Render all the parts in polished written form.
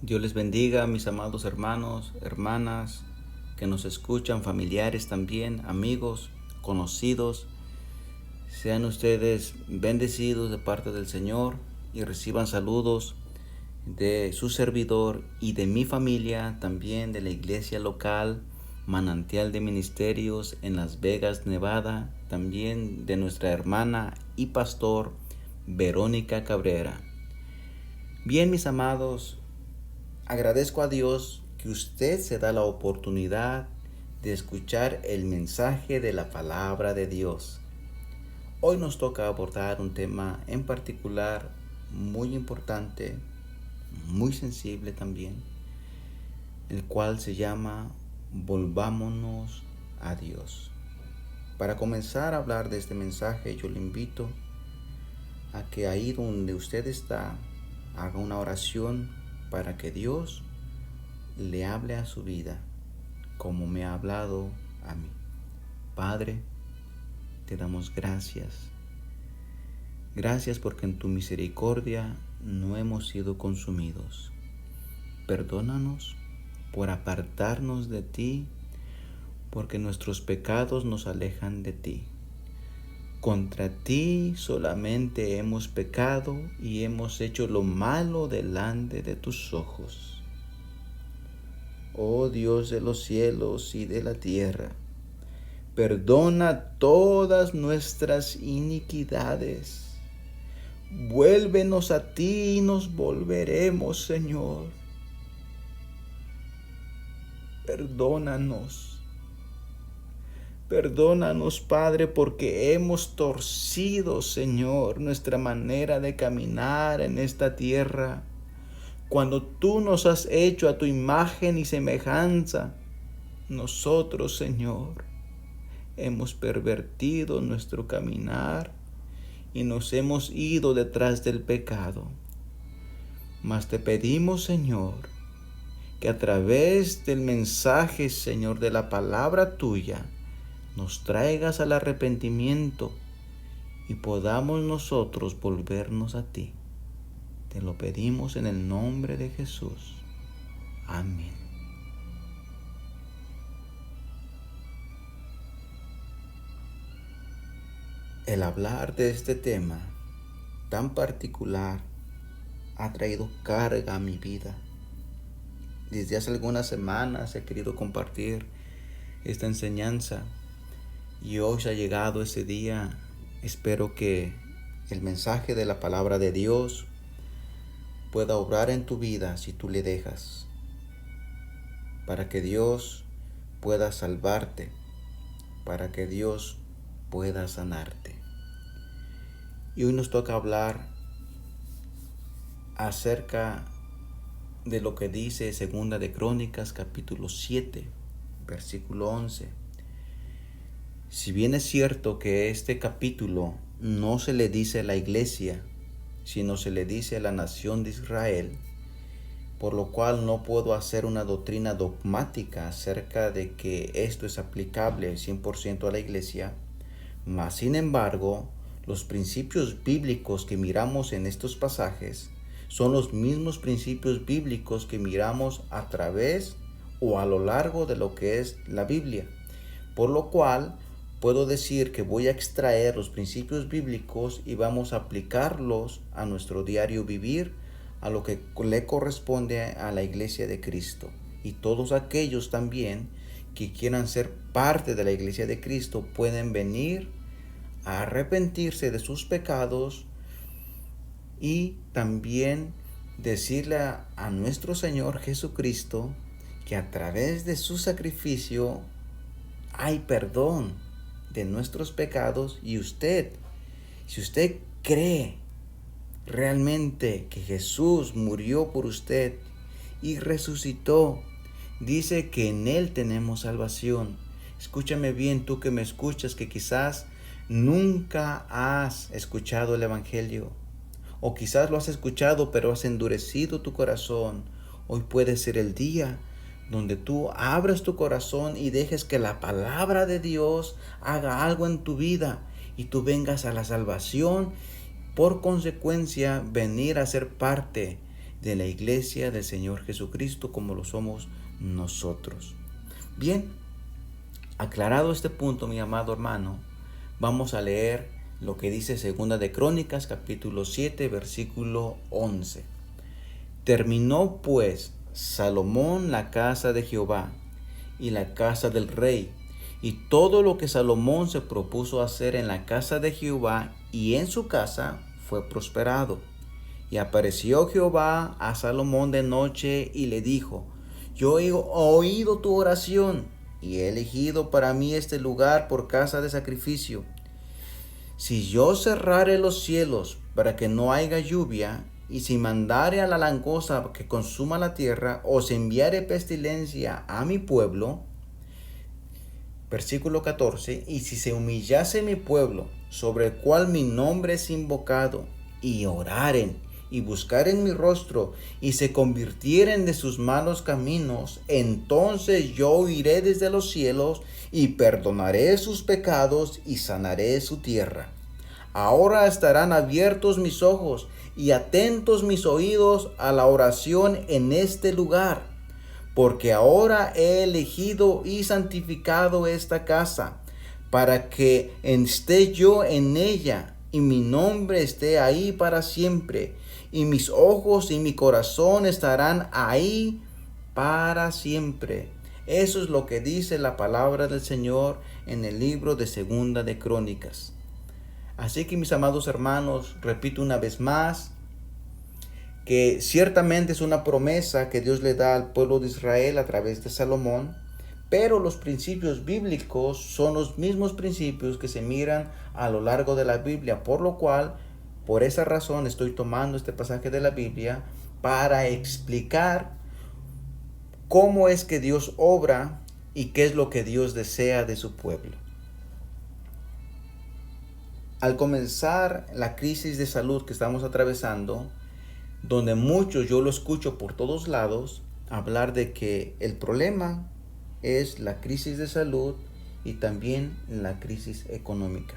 Dios les bendiga, mis amados hermanos, hermanas, que nos escuchan, familiares también, amigos, conocidos. Sean ustedes bendecidos de parte del Señor y reciban saludos de su servidor y de mi familia, también de la iglesia local, Manantial de Ministerios en Las Vegas, Nevada, también de nuestra hermana y pastor Verónica Cabrera. Bien, mis amados, agradezco a Dios que usted se da la oportunidad de escuchar el mensaje de la palabra de Dios. Hoy nos toca abordar un tema en particular muy importante, muy sensible también, el cual se llama Volvámonos a Dios. Para comenzar a hablar de este mensaje, yo le invito a que ahí donde usted está, haga una oración para que Dios le hable a su vida como me ha hablado a mí. Padre, te damos gracias. Gracias porque en tu misericordia no hemos sido consumidos. Perdónanos por apartarnos de ti, porque nuestros pecados nos alejan de ti. Contra ti solamente hemos pecado y hemos hecho lo malo delante de tus ojos. Oh Dios de los cielos y de la tierra, perdona todas nuestras iniquidades. Vuélvenos a ti y nos volveremos, Señor. Perdónanos. Perdónanos, Padre, porque hemos torcido, Señor, nuestra manera de caminar en esta tierra. Cuando tú nos has hecho a tu imagen y semejanza, nosotros, Señor, hemos pervertido nuestro caminar y nos hemos ido detrás del pecado. Mas te pedimos, Señor, que a través del mensaje, Señor, de la palabra tuya, nos traigas al arrepentimiento y podamos nosotros volvernos a ti. Te lo pedimos en el nombre de Jesús. Amén. El hablar de este tema tan particular ha traído carga a mi vida. Desde hace algunas semanas he querido compartir esta enseñanza y hoy se ha llegado ese día. Espero que el mensaje de la palabra de Dios pueda obrar en tu vida si tú le dejas, para que Dios pueda salvarte, para que Dios pueda sanarte. Y hoy nos toca hablar acerca de lo que dice Segunda de Crónicas, capítulo 7, versículo 11. Si bien es cierto que este capítulo no se le dice a la iglesia, sino se le dice a la nación de Israel, por lo cual no puedo hacer una doctrina dogmática acerca de que esto es aplicable 100% a la iglesia, mas sin embargo, los principios bíblicos que miramos en estos pasajes son los mismos principios bíblicos que miramos a través o a lo largo de lo que es la Biblia, por lo cual puedo decir que voy a extraer los principios bíblicos y vamos a aplicarlos a nuestro diario vivir, a lo que le corresponde a la iglesia de Cristo. Y todos aquellos también que quieran ser parte de la iglesia de Cristo pueden venir a arrepentirse de sus pecados y también decirle a nuestro Señor Jesucristo que a través de su sacrificio hay perdón de nuestros pecados. Y usted, si usted cree realmente que Jesús murió por usted y resucitó, dice que en Él tenemos salvación. Escúchame bien, tú que me escuchas, que quizás nunca has escuchado el Evangelio, o quizás lo has escuchado pero has endurecido tu corazón. Hoy puede ser el día donde tú abres tu corazón y dejes que la palabra de Dios haga algo en tu vida y tú vengas a la salvación. Por consecuencia, venir a ser parte de la iglesia del Señor Jesucristo como lo somos nosotros. Bien, aclarado este punto, mi amado hermano, vamos a leer lo que dice Segunda de Crónicas, capítulo 7, versículo 11. Terminó pues Salomón la casa de Jehová y la casa del rey, y todo lo que Salomón se propuso hacer en la casa de Jehová y en su casa fue prosperado. Y apareció Jehová a Salomón de noche y le dijo: yo he oído tu oración y he elegido para mí este lugar por casa de sacrificio. Si yo cerrare los cielos para que no haya lluvia, y si mandare a la langosta que consuma la tierra, o si enviare pestilencia a mi pueblo, versículo 14, y si se humillase mi pueblo, sobre el cual mi nombre es invocado, y oraren, y buscaren mi rostro, y se convirtieren de sus malos caminos, entonces yo oiré desde los cielos, y perdonaré sus pecados, y sanaré su tierra. Ahora estarán abiertos mis ojos, y atentos mis oídos a la oración en este lugar, porque ahora he elegido y santificado esta casa, para que esté yo en ella, y mi nombre esté ahí para siempre, y mis ojos y mi corazón estarán ahí para siempre. Eso es lo que dice la palabra del Señor en el libro de Segunda de Crónicas. Así que, mis amados hermanos, repito una vez más, que ciertamente es una promesa que Dios le da al pueblo de Israel a través de Salomón, pero los principios bíblicos son los mismos principios que se miran a lo largo de la Biblia, por lo cual, por esa razón, estoy tomando este pasaje de la Biblia para explicar cómo es que Dios obra y qué es lo que Dios desea de su pueblo. Al comenzar la crisis de salud que estamos atravesando, donde muchos, yo lo escucho por todos lados, hablar de que el problema es la crisis de salud y también la crisis económica.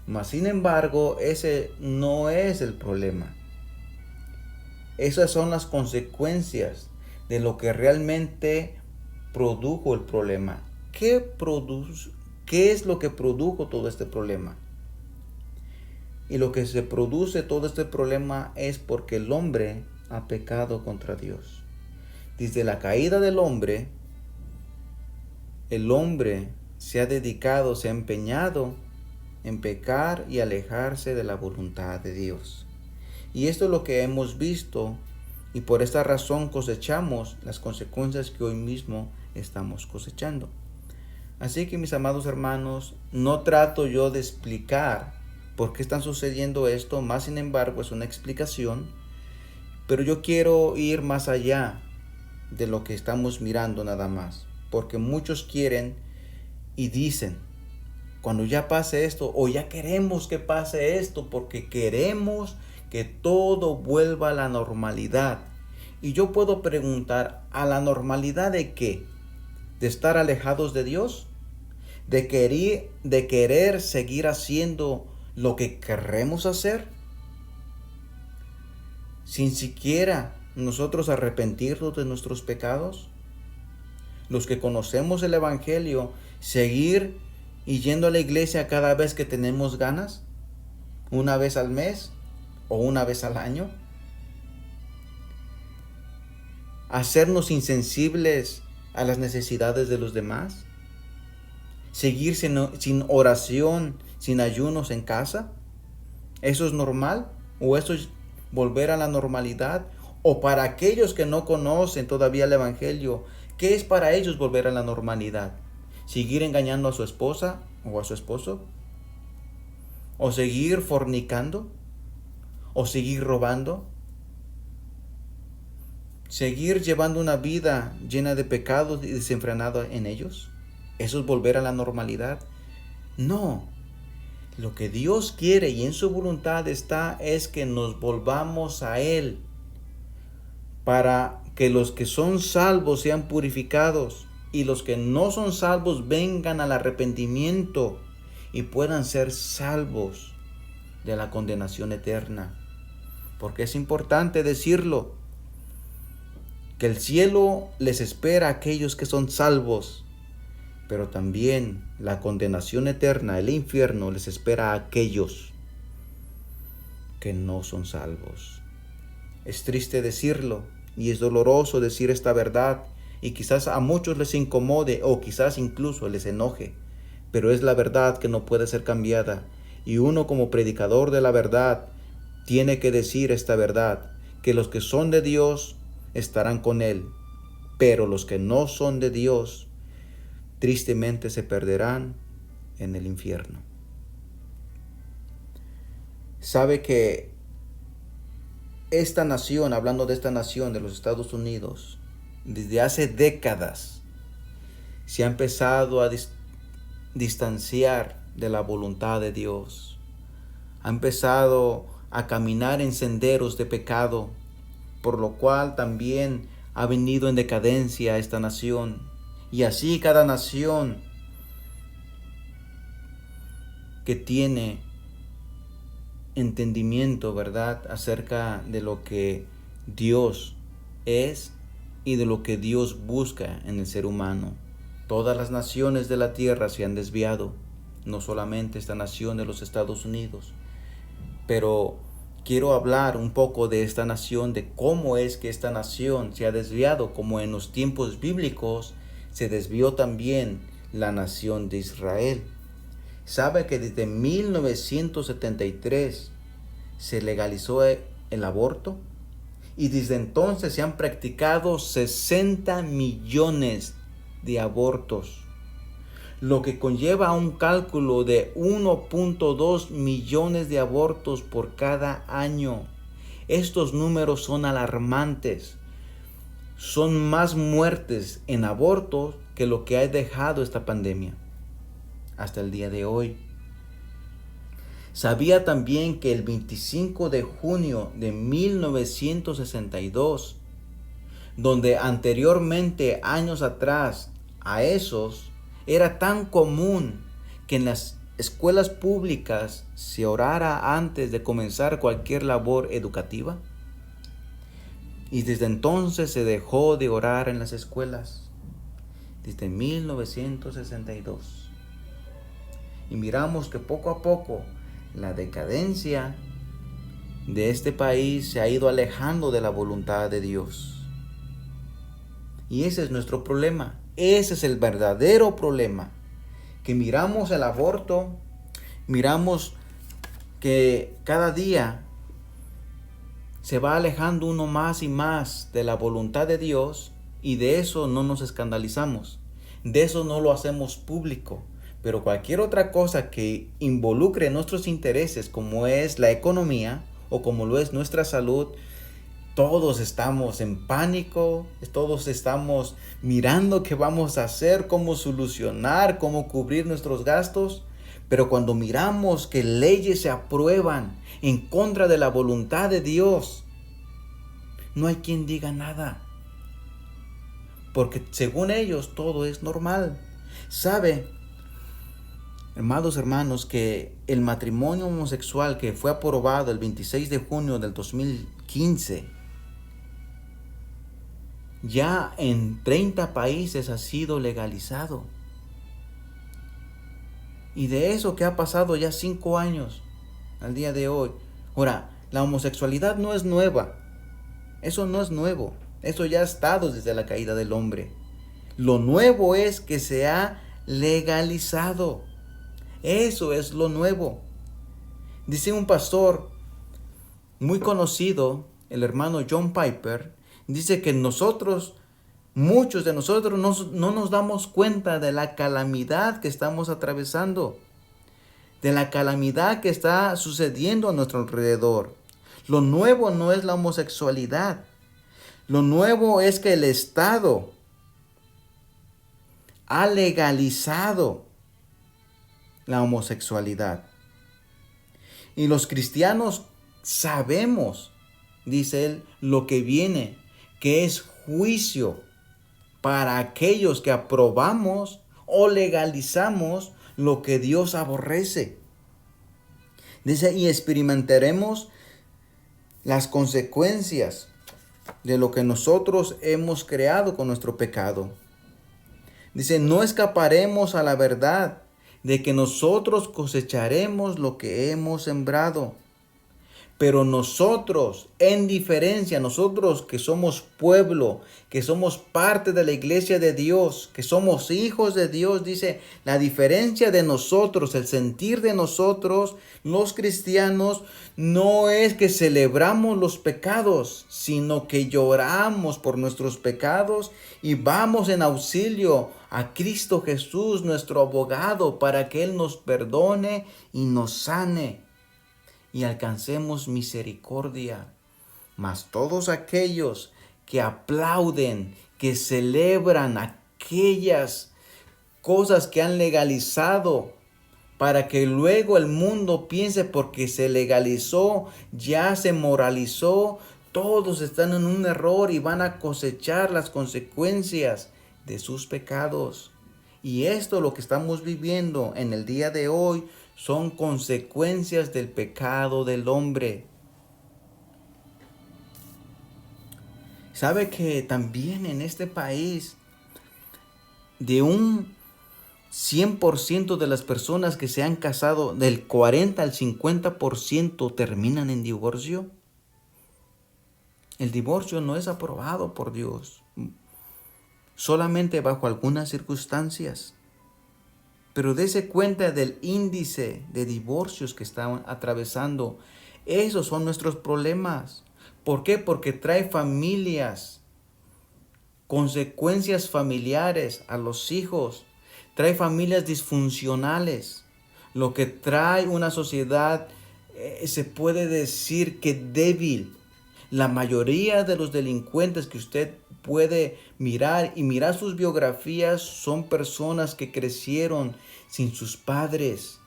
Mas, sin embargo, ese no es el problema. Esas son las consecuencias de lo que realmente produjo el problema. ¿Qué es lo que produjo todo este problema? Y lo que se produce todo este problema es porque el hombre ha pecado contra Dios. Desde la caída del hombre, el hombre se ha dedicado, se ha empeñado en pecar y alejarse de la voluntad de Dios. Y esto es lo que hemos visto, y por esta razón cosechamos las consecuencias que hoy mismo estamos cosechando. Así que, mis amados hermanos, no trato yo de explicar por qué están sucediendo esto, más sin embargo es una explicación, pero yo quiero ir más allá de lo que estamos mirando nada más, porque muchos quieren y dicen, cuando ya pase esto, o ya queremos que pase esto, porque queremos que todo vuelva a la normalidad. Y yo puedo preguntar, ¿a la normalidad de qué? ¿De estar alejados de Dios? ¿De querer seguir haciendo lo que queremos hacer? Sin siquiera nosotros arrepentirnos de nuestros pecados. Los que conocemos el Evangelio, seguir y yendo a la iglesia cada vez que tenemos ganas, una vez al mes o una vez al año. Hacernos insensibles a las necesidades de los demás. Seguir sin oración, sin ayunos en casa. ¿Eso es normal? ¿O eso es volver a la normalidad? O para aquellos que no conocen todavía el Evangelio, ¿qué es para ellos volver a la normalidad? ¿Seguir engañando a su esposa o a su esposo? ¿O seguir fornicando? ¿O seguir robando? ¿Seguir llevando una vida llena de pecados y desenfrenado en ellos? ¿Eso es volver a la normalidad? No. Lo que Dios quiere y en su voluntad está es que nos volvamos a Él, para que los que son salvos sean purificados y los que no son salvos vengan al arrepentimiento y puedan ser salvos de la condenación eterna. porque es importante decirlo, que el cielo les espera a aquellos que son salvos, pero también la condenación eterna, el infierno, les espera a aquellos que no son salvos. Es triste decirlo y es doloroso decir esta verdad, y quizás a muchos les incomode o quizás incluso les enoje, pero es la verdad que no puede ser cambiada, y uno como predicador de la verdad tiene que decir esta verdad, que los que son de Dios estarán con Él, pero los que no son de Dios tristemente se perderán en el infierno. Sabe que esta nación, hablando de esta nación de los Estados Unidos, desde hace décadas se ha empezado a distanciar de la voluntad de Dios. Ha empezado a caminar en senderos de pecado, por lo cual también ha venido en decadencia esta nación. Y así cada nación que tiene entendimiento, ¿verdad?, acerca de lo que Dios es y de lo que Dios busca en el ser humano. Todas las naciones de la tierra se han desviado, no solamente esta nación de los Estados Unidos, pero quiero hablar un poco de esta nación, de cómo es que esta nación se ha desviado, como en los tiempos bíblicos se desvió también la nación de Israel. ¿Sabe que desde 1973 se legalizó el aborto? Y desde entonces se han practicado 60 millones de abortos, lo que conlleva un cálculo de 1.2 millones de abortos por cada año. Estos números son alarmantes. Son más muertes en abortos que lo que ha dejado esta pandemia hasta el día de hoy. Sabía también que el 25 de junio de 1962, donde anteriormente, años atrás, a esos, era tan común que en las escuelas públicas se orara antes de comenzar cualquier labor educativa. Y desde entonces se dejó de orar en las escuelas, desde 1962. Y miramos que poco a poco la decadencia de este país se ha ido alejando de la voluntad de Dios. Y ese es nuestro problema. Ese es el verdadero problema. Que miramos el aborto, miramos que cada día se va alejando uno más y más de la voluntad de Dios, y de eso no nos escandalizamos. De eso no lo hacemos público. Pero cualquier otra cosa que involucre nuestros intereses, como es la economía o como lo es nuestra salud, todos estamos en pánico, todos estamos mirando qué vamos a hacer, cómo solucionar, cómo cubrir nuestros gastos. Pero cuando miramos que leyes se aprueban en contra de la voluntad de Dios, no hay quien diga nada, porque según ellos todo es normal. ¿Sabe, amados hermanos, que el matrimonio homosexual que fue aprobado el 26 de junio del 2015, ya en 30 países ha sido legalizado? Y de eso que ha pasado ya 5 años al día de hoy. Ahora, la homosexualidad no es nueva. Eso no es nuevo. Eso ya ha estado desde la caída del hombre. Lo nuevo es que se ha legalizado. Eso es lo nuevo. Dice un pastor muy conocido, el hermano John Piper, dice que muchos de nosotros no nos damos cuenta de la calamidad que estamos atravesando, de la calamidad que está sucediendo a nuestro alrededor. Lo nuevo no es la homosexualidad. Lo nuevo es que el Estado ha legalizado la homosexualidad. Y los cristianos sabemos, dice él, lo que viene, que es juicio para aquellos que aprobamos o legalizamos lo que Dios aborrece. Dice, y experimentaremos las consecuencias de lo que nosotros hemos creado con nuestro pecado. Dice, no escaparemos a la verdad de que nosotros cosecharemos lo que hemos sembrado. Pero nosotros, en diferencia, nosotros que somos pueblo, que somos parte de la iglesia de Dios, que somos hijos de Dios, dice, la diferencia de nosotros, el sentir de nosotros, los cristianos, no es que celebramos los pecados, sino que lloramos por nuestros pecados y vamos en auxilio a Cristo Jesús, nuestro abogado, para que Él nos perdone y nos sane y alcancemos misericordia. Mas todos aquellos que aplauden, que celebran aquellas cosas que han legalizado, para que luego el mundo piense porque se legalizó, ya se moralizó, todos están en un error y van a cosechar las consecuencias de sus pecados. Y esto, lo que estamos viviendo en el día de hoy, son consecuencias del pecado del hombre. ¿Sabe que también en este país, de un 100% de las personas que se han casado, del 40 al 50% terminan en divorcio? El divorcio no es aprobado por Dios, solamente bajo algunas circunstancias. Pero dése cuenta del índice de divorcios que están atravesando. Esos son nuestros problemas. ¿Por qué? Porque trae familias, consecuencias familiares a los hijos. Trae familias disfuncionales. Lo que trae una sociedad, se puede decir que débil. La mayoría de los delincuentes que usted puede mirar y mirar sus biografías son personas que crecieron sin sus padres,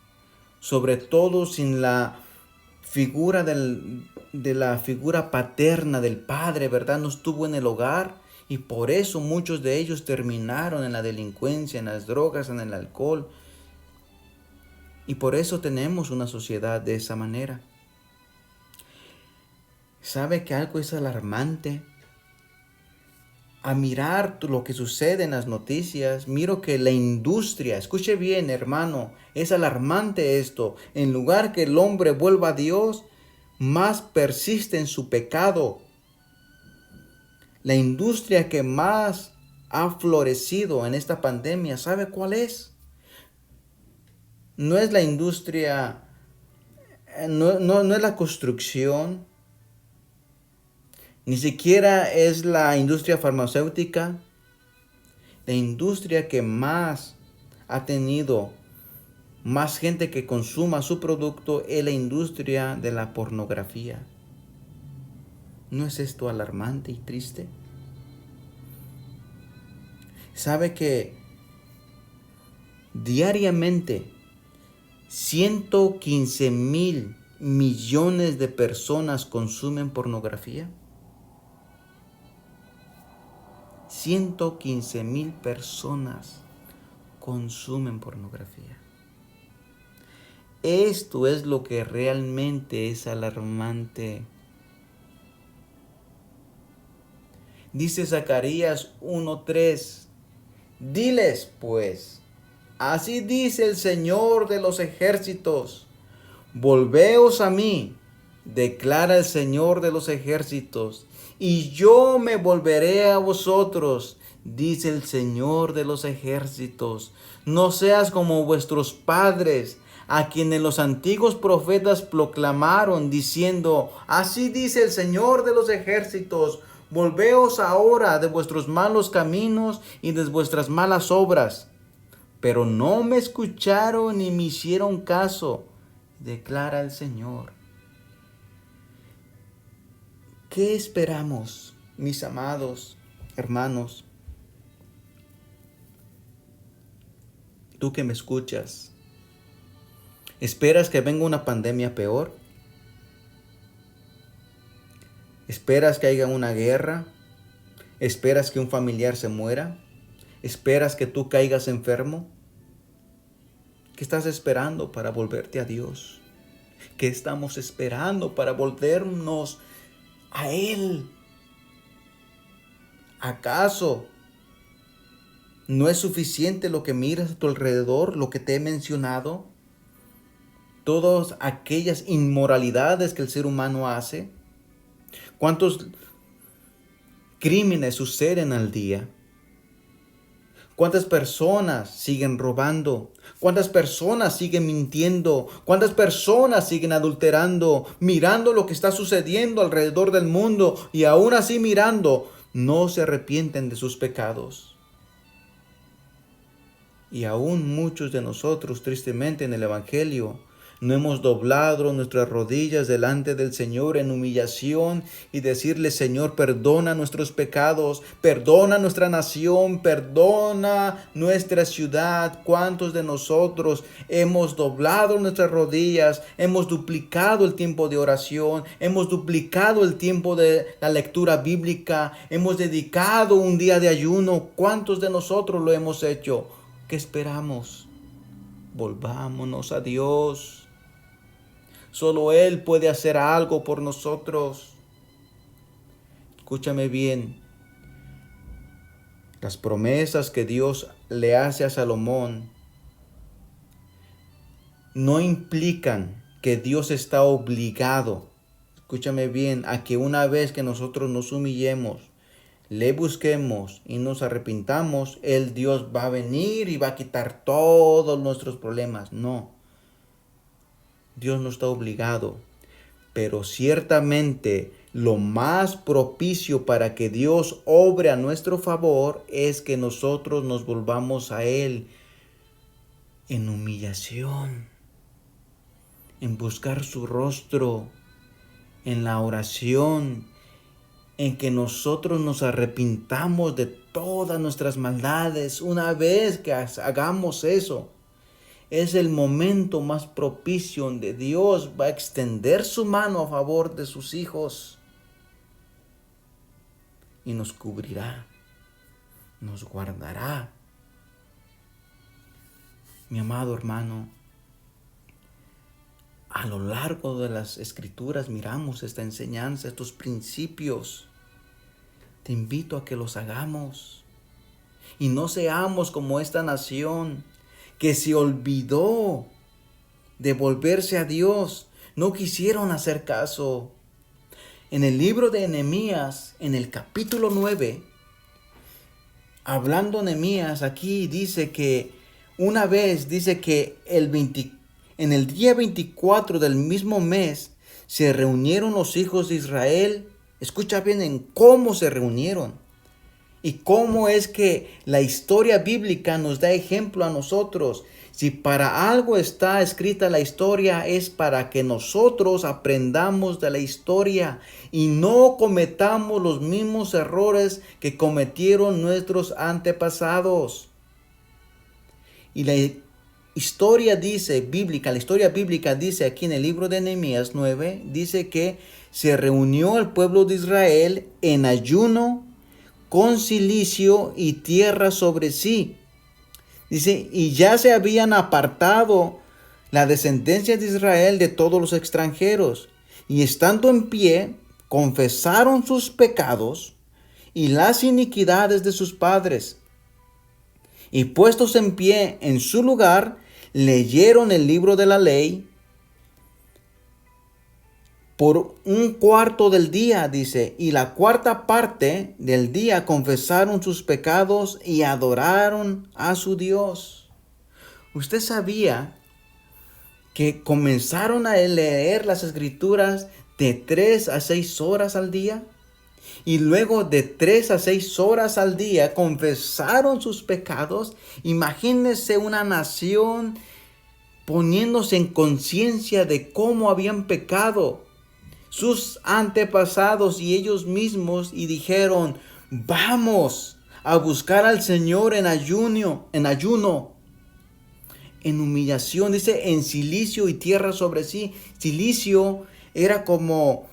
sobre todo sin la figura de la figura paterna del padre, ¿verdad? No estuvo en el hogar y por eso muchos de ellos terminaron en la delincuencia, en las drogas, en el alcohol. Y por eso tenemos una sociedad de esa manera. ¿Sabe que algo es alarmante? A mirar lo que sucede en las noticias, miro que la industria, escuche bien, hermano, es alarmante esto. En lugar que el hombre vuelva a Dios, más persiste en su pecado. La industria que más ha florecido en esta pandemia, ¿sabe cuál es? No es la industria, no es la construcción, ni siquiera es la industria farmacéutica. La industria que más ha tenido más gente que consuma su producto es la industria de la pornografía. ¿No es esto alarmante y triste? ¿Sabe que diariamente 115,000 millones de personas consumen pornografía? 115,000 personas consumen pornografía. Esto es lo que realmente es alarmante. Dice Zacarías 1:3, diles pues, así dice el Señor de los ejércitos, volveos a mí, declara el Señor de los ejércitos, y yo me volveré a vosotros, dice el Señor de los ejércitos. No seas como vuestros padres, a quienes los antiguos profetas proclamaron, diciendo, así dice el Señor de los ejércitos, volveos ahora de vuestros malos caminos y de vuestras malas obras. Pero no me escucharon ni me hicieron caso, declara el Señor. ¿Qué esperamos, mis amados hermanos? Tú que me escuchas, ¿esperas que venga una pandemia peor? ¿Esperas que haya una guerra? ¿Esperas que un familiar se muera? ¿Esperas que tú caigas enfermo? ¿Qué estás esperando para volverte a Dios? ¿Qué estamos esperando para volvernos a Él. ¿Acaso no es suficiente lo que miras a tu alrededor, lo que te he mencionado? Todas aquellas inmoralidades que el ser humano hace. ¿Cuántos crímenes suceden al día? ¿Cuántas personas siguen robando? ¿Cuántas personas siguen mintiendo? ¿Cuántas personas siguen adulterando? Mirando lo que está sucediendo alrededor del mundo y aún así mirando, no se arrepienten de sus pecados. Y aún muchos de nosotros, tristemente en el Evangelio, no hemos doblado nuestras rodillas delante del Señor en humillación y decirle: Señor, perdona nuestros pecados, perdona nuestra nación, perdona nuestra ciudad. ¿Cuántos de nosotros hemos doblado nuestras rodillas, hemos duplicado el tiempo de oración, hemos duplicado el tiempo de la lectura bíblica, hemos dedicado un día de ayuno? ¿Cuántos de nosotros lo hemos hecho? ¿Qué esperamos? Volvámonos a Dios. Solo Él puede hacer algo por nosotros. Escúchame bien. Las promesas que Dios le hace a Salomón no implican que Dios está obligado, escúchame bien, a que una vez que nosotros nos humillemos, le busquemos y nos arrepintamos, Dios va a venir y va a quitar todos nuestros problemas. No. Dios no está obligado, pero ciertamente lo más propicio para que Dios obre a nuestro favor es que nosotros nos volvamos a Él en humillación, en buscar su rostro, en la oración, en que nosotros nos arrepintamos de todas nuestras maldades. Una vez que hagamos eso, es el momento más propicio donde Dios va a extender su mano a favor de sus hijos y nos cubrirá, nos guardará. Mi amado hermano, a lo largo de las Escrituras miramos esta enseñanza, estos principios. Te invito a que los hagamos y no seamos como esta nación que se olvidó de volverse a Dios. No quisieron hacer caso. En el libro de Nehemías, en el capítulo 9, hablando Nehemías, aquí dice que una vez, dice que en el día 24 del mismo mes, se reunieron los hijos de Israel. Escucha bien en cómo se reunieron. Y cómo es que la historia bíblica nos da ejemplo a nosotros. Si para algo está escrita la historia, es para que nosotros aprendamos de la historia y no cometamos los mismos errores que cometieron nuestros antepasados. Y la historia bíblica dice aquí en el libro de Nehemías 9, dice que se reunió el pueblo de Israel en ayuno, con cilicio y tierra sobre sí. Dice, y ya se habían apartado la descendencia de Israel de todos los extranjeros. Y estando en pie, confesaron sus pecados y las iniquidades de sus padres. Y puestos en pie en su lugar, leyeron el libro de la ley por un cuarto del día, dice, y la cuarta parte del día confesaron sus pecados y adoraron a su Dios. ¿Usted sabía que comenzaron a leer las Escrituras de 3 a 6 horas al día? Y luego de 3 a 6 horas al día confesaron sus pecados. Imagínense una nación poniéndose en conciencia de cómo habían pecado sus antepasados y ellos mismos, y dijeron: vamos a buscar al Señor en ayuno, en humillación, dice, en cilicio y tierra sobre sí. Cilicio era como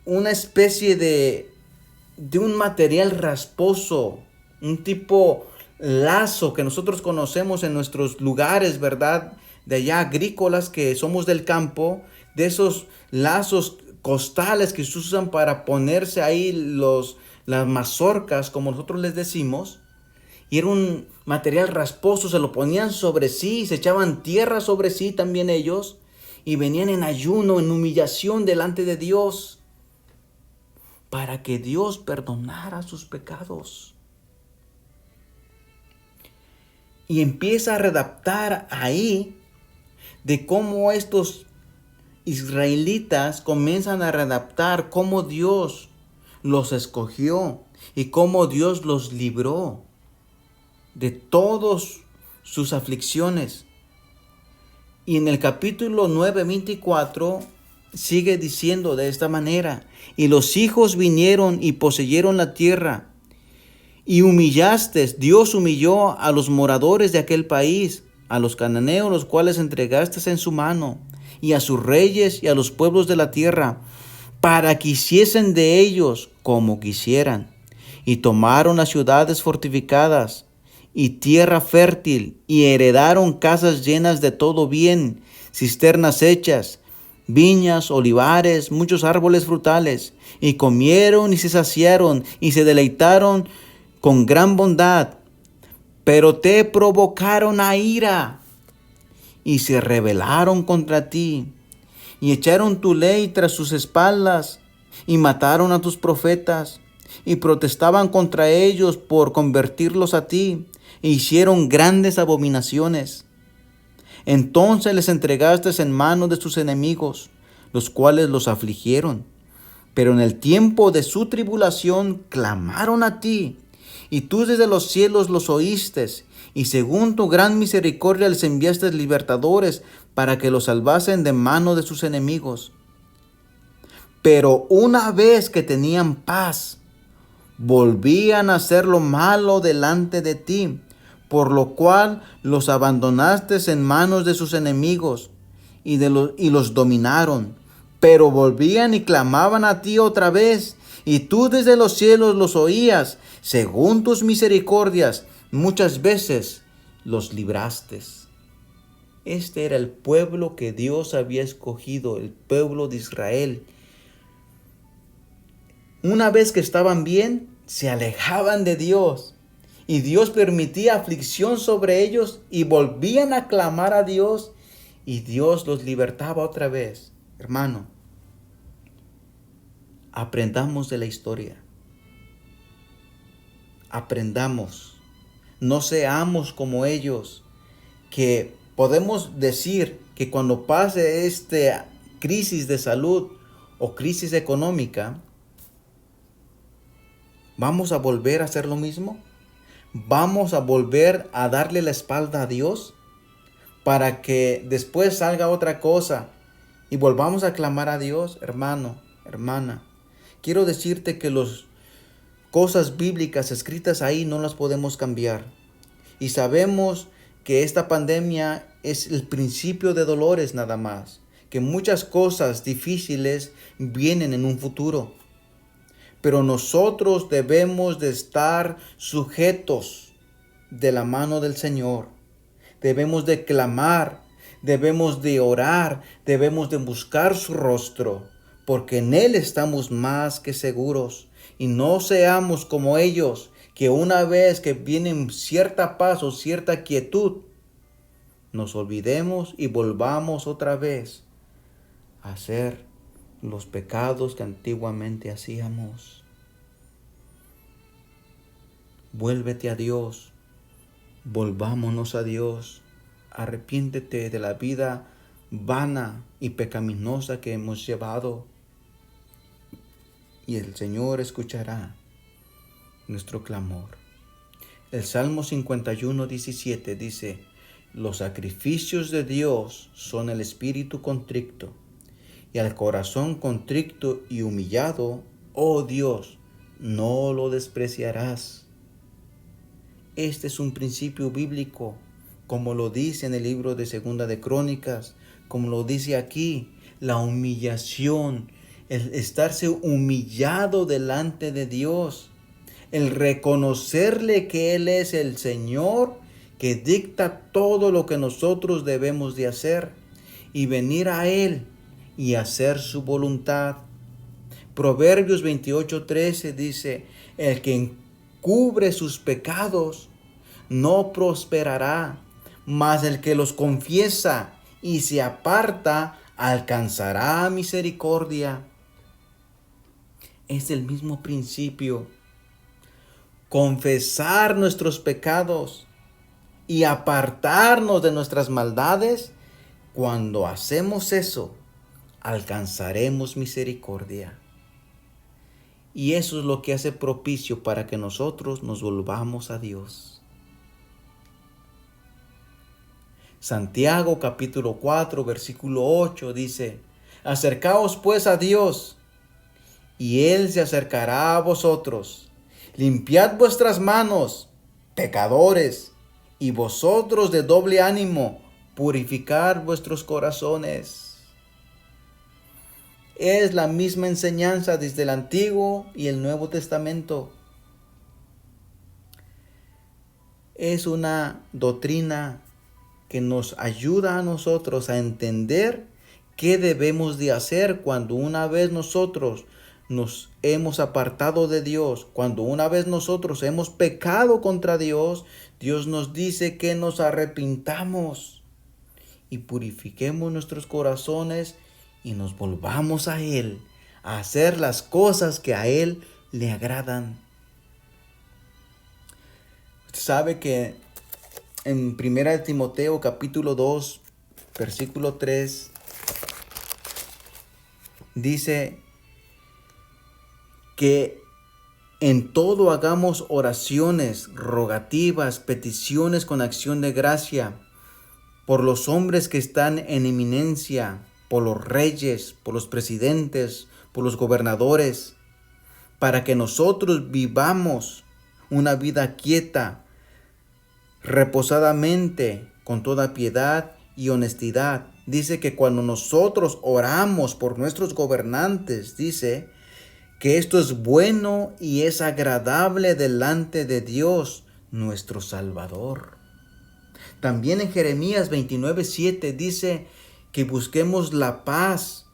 una especie de un material rasposo, un tipo lazo que nosotros conocemos en nuestros lugares, ¿verdad? De allá agrícolas, que somos del campo, de esos lazos costales que se usan para ponerse ahí las mazorcas, como nosotros les decimos, y era un material rasposo, se lo ponían sobre sí, se echaban tierra sobre sí también ellos, y venían en ayuno, en humillación delante de Dios, para que Dios perdonara sus pecados. Y empieza a redactar ahí de cómo estos israelitas comienzan a redactar cómo Dios los escogió y cómo Dios los libró de todas sus aflicciones. Y en el capítulo 9:24 sigue diciendo de esta manera: y los hijos vinieron y poseyeron la tierra, y Dios humilló a los moradores de aquel país, a los cananeos, los cuales entregaste en su mano, y a sus reyes y a los pueblos de la tierra, para que hiciesen de ellos como quisieran. Y tomaron las ciudades fortificadas y tierra fértil, y heredaron casas llenas de todo bien, cisternas hechas, viñas, olivares, muchos árboles frutales, y comieron y se saciaron y se deleitaron con gran bondad. Pero te provocaron a ira y se rebelaron contra ti, y echaron tu ley tras sus espaldas, y mataron a tus profetas, y protestaban contra ellos por convertirlos a ti, e hicieron grandes abominaciones. Entonces les entregaste en manos de sus enemigos, los cuales los afligieron. Pero en el tiempo de su tribulación clamaron a ti, y tú desde los cielos los oíste, y según tu gran misericordia les enviaste libertadores para que los salvasen de mano de sus enemigos. Pero una vez que tenían paz, volvían a hacer lo malo delante de ti, por lo cual los abandonaste en manos de sus enemigos y los dominaron. Pero volvían y clamaban a ti otra vez, y tú desde los cielos los oías, según tus misericordias, muchas veces los libraste. Este era el pueblo que Dios había escogido, el pueblo de Israel. Una vez que estaban bien, se alejaban de Dios, y Dios permitía aflicción sobre ellos, y volvían a clamar a Dios, y Dios los libertaba otra vez. Hermano, aprendamos de la historia. Aprendamos. No seamos como ellos, que podemos decir que cuando pase esta crisis de salud o crisis económica, ¿vamos a volver a hacer lo mismo? ¿Vamos a volver a darle la espalda a Dios para que después salga otra cosa y volvamos a clamar a Dios? Hermano, hermana, quiero decirte que las cosas bíblicas escritas ahí no las podemos cambiar. Y sabemos que esta pandemia es el principio de dolores nada más, que muchas cosas difíciles vienen en un futuro. Pero nosotros debemos de estar sujetos de la mano del Señor. Debemos de clamar, debemos de orar, debemos de buscar su rostro, porque en Él estamos más que seguros. Y no seamos como ellos, que una vez que viene cierta paz o cierta quietud, nos olvidemos y volvamos otra vez a hacer los pecados que antiguamente hacíamos. Vuélvete a Dios, volvámonos a Dios, arrepiéntete de la vida vana y pecaminosa que hemos llevado, y el Señor escuchará nuestro clamor. El Salmo 51:17 dice: los sacrificios de Dios son el espíritu contrito, y al corazón contrito y humillado, oh Dios, no lo despreciarás. Este es un principio bíblico, como lo dice en el libro de Segunda de Crónicas, como lo dice aquí, la humillación, el estarse humillado delante de Dios, el reconocerle que Él es el Señor que dicta todo lo que nosotros debemos de hacer, y venir a Él y hacer su voluntad. Proverbios 28:13 dice, el que encubre sus pecados no prosperará, mas el que los confiesa y se aparta alcanzará misericordia. Es el mismo principio. Confesar nuestros pecados y apartarnos de nuestras maldades. Cuando hacemos eso, alcanzaremos misericordia. Y eso es lo que hace propicio para que nosotros nos volvamos a Dios. Santiago capítulo 4, versículo 8 dice, acercaos pues a Dios, y Él se acercará a vosotros. Limpiad vuestras manos, pecadores, y vosotros de doble ánimo, purificad vuestros corazones. Es la misma enseñanza desde el Antiguo y el Nuevo Testamento. Es una doctrina que nos ayuda a nosotros a entender qué debemos de hacer cuando una vez nosotros nos hemos apartado de Dios, cuando una vez nosotros hemos pecado contra Dios. Dios nos dice que nos arrepintamos y purifiquemos nuestros corazones y nos volvamos a Él, a hacer las cosas que a Él le agradan. Usted sabe que en 1 Timoteo capítulo 2, versículo 3, dice que en todo hagamos oraciones, rogativas, peticiones con acción de gracia, por los hombres que están en eminencia, por los reyes, por los presidentes, por los gobernadores, para que nosotros vivamos una vida quieta, reposadamente, con toda piedad y honestidad. Dice que cuando nosotros oramos por nuestros gobernantes, dice que esto es bueno y es agradable delante de Dios, nuestro Salvador. También en Jeremías 29:7 dice que busquemos la paz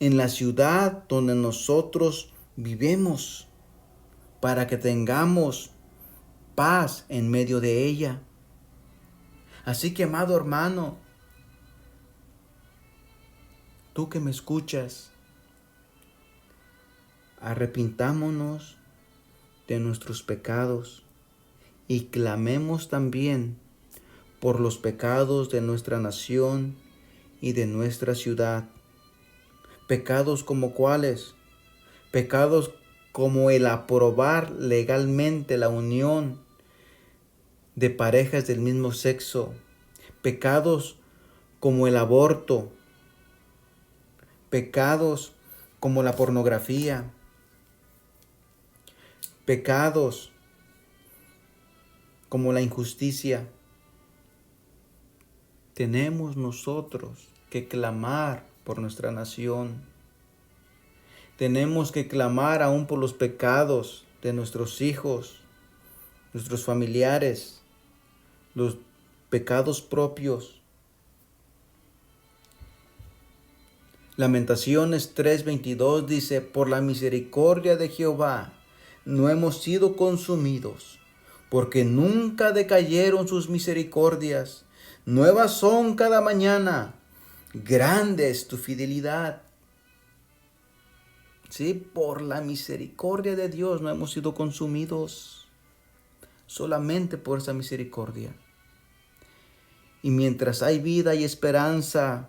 en la ciudad donde nosotros vivimos, para que tengamos paz en medio de ella. Así que, amado hermano, tú que me escuchas, arrepintámonos de nuestros pecados y clamemos también por los pecados de nuestra nación y de nuestra ciudad. Pecados como cuáles? Pecados como el aprobar legalmente la unión de parejas del mismo sexo. Pecados como el aborto. Pecados como la pornografía. Pecados como la injusticia. Tenemos nosotros que clamar por nuestra nación. Tenemos que clamar aún por los pecados de nuestros hijos, nuestros familiares, los pecados propios. Lamentaciones 3:22 dice, por la misericordia de Jehová no hemos sido consumidos, porque nunca decayeron sus misericordias. Nuevas son cada mañana, grande es tu fidelidad. Sí, por la misericordia de Dios no hemos sido consumidos, solamente por esa misericordia. Y mientras hay vida y esperanza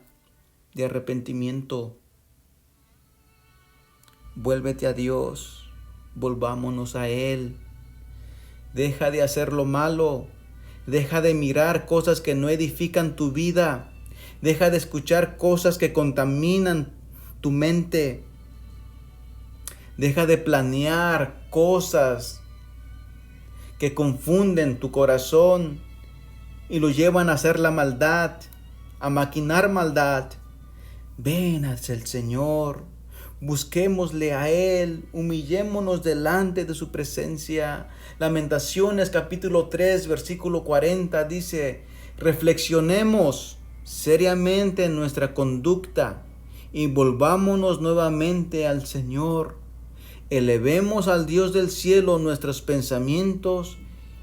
de arrepentimiento, vuélvete a Dios, volvámonos a Él. Deja de hacer lo malo, deja de mirar cosas que no edifican tu vida, deja de escuchar cosas que contaminan tu mente. Deja de planear cosas que confunden tu corazón y lo llevan a hacer la maldad, a maquinar maldad. Ven hacia el Señor, busquémosle a Él, humillémonos delante de su presencia. Lamentaciones capítulo 3, versículo 40 dice, reflexionemos seriamente en nuestra conducta y volvámonos nuevamente al Señor. Elevemos al Dios del cielo nuestros pensamientos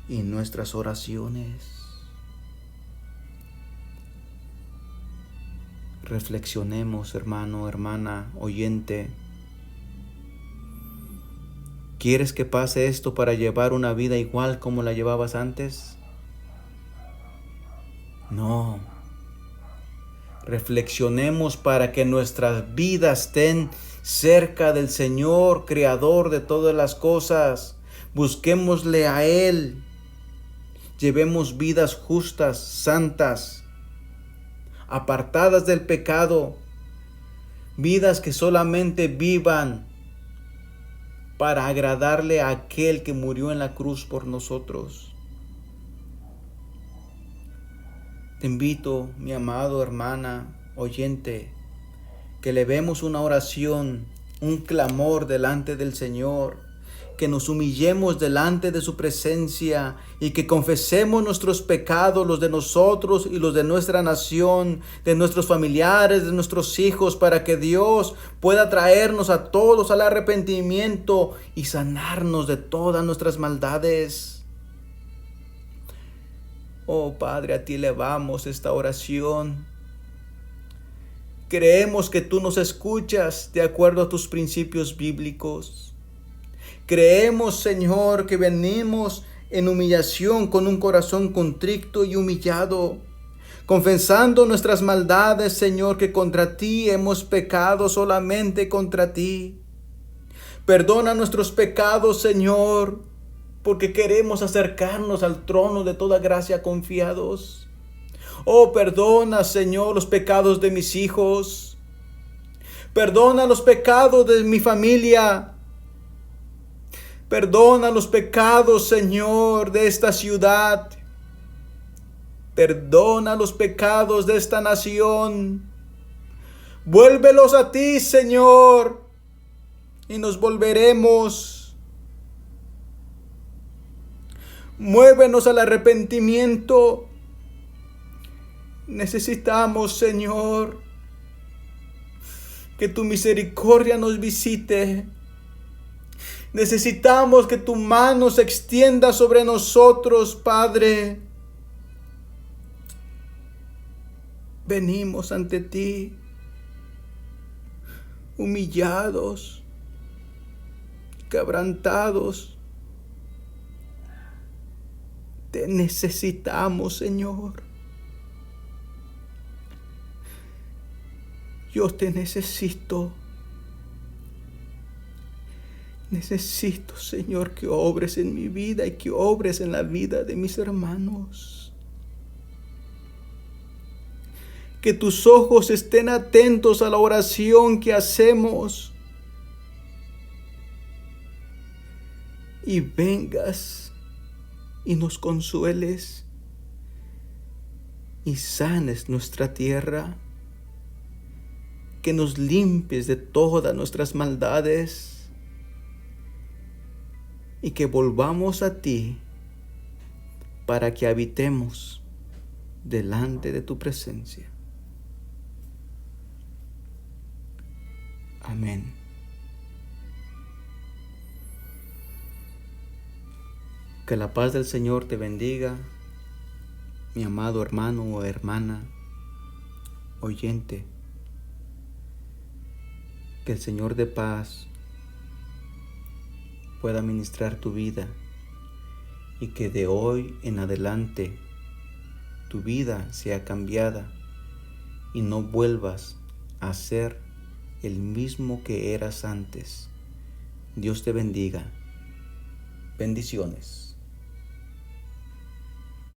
y nuestras oraciones. Reflexionemos, hermano, hermana, oyente. ¿Quieres que pase esto para llevar una vida igual como la llevabas antes? No. Reflexionemos para que nuestras vidas estén cerca del Señor, Creador de todas las cosas. Busquémosle a Él. Llevemos vidas justas, santas, apartadas del pecado. Vidas que solamente vivan para agradarle a aquel que murió en la cruz por nosotros. Te invito, mi amado hermana, oyente, que elevemos una oración, un clamor delante del Señor, que nos humillemos delante de su presencia y que confesemos nuestros pecados, los de nosotros y los de nuestra nación, de nuestros familiares, de nuestros hijos, para que Dios pueda traernos a todos al arrepentimiento y sanarnos de todas nuestras maldades. Oh Padre, a ti elevamos esta oración. Creemos que tú nos escuchas de acuerdo a tus principios bíblicos. Creemos, Señor, que venimos en humillación con un corazón contrito y humillado, confesando nuestras maldades, Señor, que contra ti hemos pecado, solamente contra ti. Perdona nuestros pecados, Señor, porque queremos acercarnos al trono de toda gracia confiados. Oh, perdona, Señor, los pecados de mis hijos. Perdona los pecados de mi familia. Perdona los pecados, Señor, de esta ciudad. Perdona los pecados de esta nación. Vuélvelos a ti, Señor, y nos volveremos. Muévenos al arrepentimiento. Necesitamos, Señor, que tu misericordia nos visite. Necesitamos que tu mano se extienda sobre nosotros, Padre. Venimos ante ti, humillados, quebrantados. Te necesitamos, Señor. Yo te necesito. Necesito, Señor, que obres en mi vida y que obres en la vida de mis hermanos. Que tus ojos estén atentos a la oración que hacemos. Y vengas y nos consueles y sanes nuestra tierra. Que nos limpies de todas nuestras maldades. Y que volvamos a ti para que habitemos delante de tu presencia. Amén. Que la paz del Señor te bendiga, mi amado hermano o hermana, oyente. Que el Señor de paz pueda ministrar tu vida y que de hoy en adelante tu vida sea cambiada y no vuelvas a ser el mismo que eras antes. Dios te bendiga. Bendiciones.